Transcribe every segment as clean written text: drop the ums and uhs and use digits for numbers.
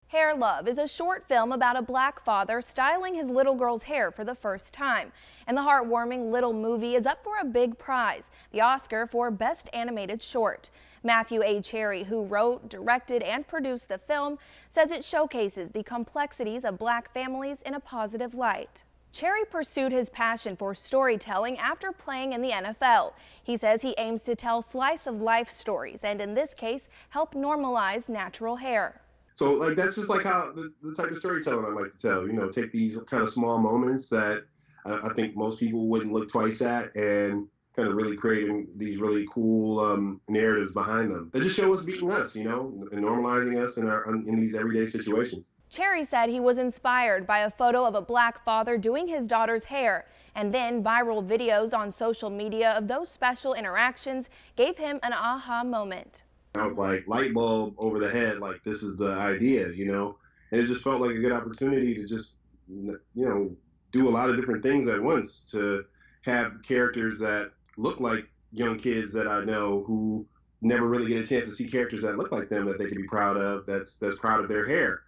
Hair Love is a short film about a black father styling his little girl's hair for the first time. And the heartwarming little movie is up for a big prize, the Oscar for Best Animated Short. Matthew A. Cherry, who wrote, directed, and produced the film, says it showcases the complexities of black families in a positive light. Cherry pursued his passion for storytelling after playing in the NFL. He says he aims to tell slice-of-life stories and, in this case, help normalize natural hair. So like that's just like how the type of storytelling I like to tell. You know, take these kind of small moments that I think most people wouldn't look twice at, and kind of really creating these really cool narratives behind them that just show us being us, you know, and normalizing us in these everyday situations. Cherry said he was inspired by a photo of a black father doing his daughter's hair, and then viral videos on social media of those special interactions gave him an aha moment. I was like, light bulb over the head, like this is the idea, you know? And it just felt like a good opportunity to just, do a lot of different things at once, to have characters that look like young kids that I know who never really get a chance to see characters that look like them that they can be proud of, that's proud of their hair.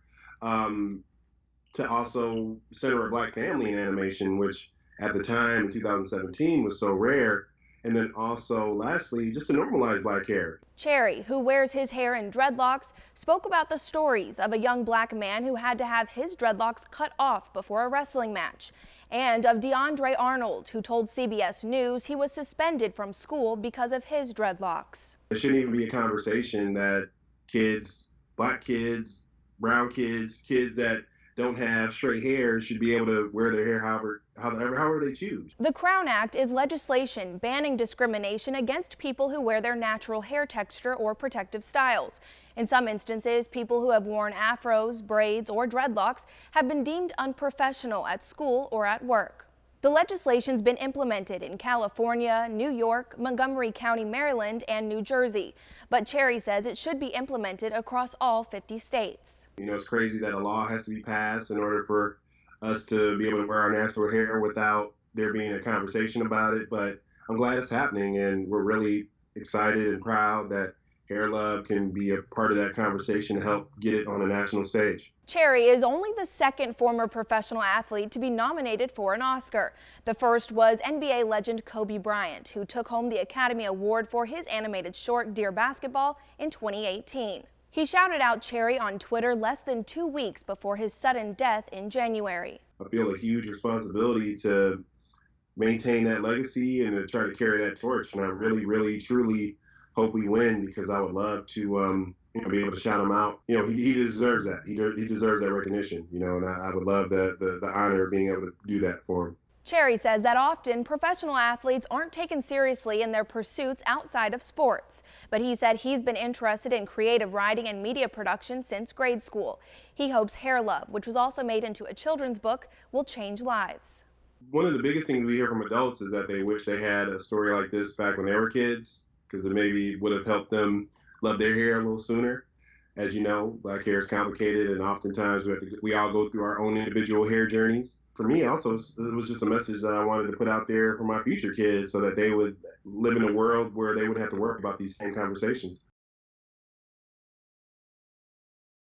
To also center a black family in animation, which at the time in 2017 was so rare. And then also, lastly, just to normalize black hair. Cherry, who wears his hair in dreadlocks, spoke about the stories of a young black man who had to have his dreadlocks cut off before a wrestling match, and of DeAndre Arnold, who told CBS News he was suspended from school because of his dreadlocks. It shouldn't even be a conversation that kids, black kids, brown kids, kids that don't have straight hair should be able to wear their hair however they choose. The Crown Act is legislation banning discrimination against people who wear their natural hair texture or protective styles. In some instances, people who have worn afros, braids, or dreadlocks have been deemed unprofessional at school or at work. The legislation's been implemented in California, New York, Montgomery County, Maryland, and New Jersey. But Cherry says it should be implemented across all 50 states. You know, it's crazy that a law has to be passed in order for us to be able to wear our natural hair without there being a conversation about it. But I'm glad it's happening, and we're really excited and proud that Hair Love can be a part of that conversation to help get it on a national stage. Cherry is only the second former professional athlete to be nominated for an Oscar. The first was NBA legend Kobe Bryant, who took home the Academy Award for his animated short Dear Basketball in 2018. He shouted out Cherry on Twitter less than 2 weeks before his sudden death in January. I feel a huge responsibility to maintain that legacy and to try to carry that torch. And I really, really, truly hope we win, because I would love to be able to shout him out. You know, he deserves that. He deserves that recognition, you know, and I would love the honor of being able to do that for him. Cherry says that often professional athletes aren't taken seriously in their pursuits outside of sports, but he said he's been interested in creative writing and media production since grade school. He hopes Hair Love, which was also made into a children's book, will change lives. One of the biggest things we hear from adults is that they wish they had a story like this back when they were kids, because it maybe would have helped them love their hair a little sooner. As you know, black hair is complicated, and oftentimes we all go through our own individual hair journeys. For me also, it was just a message that I wanted to put out there for my future kids, so that they would live in a world where they wouldn't have to worry about these same conversations.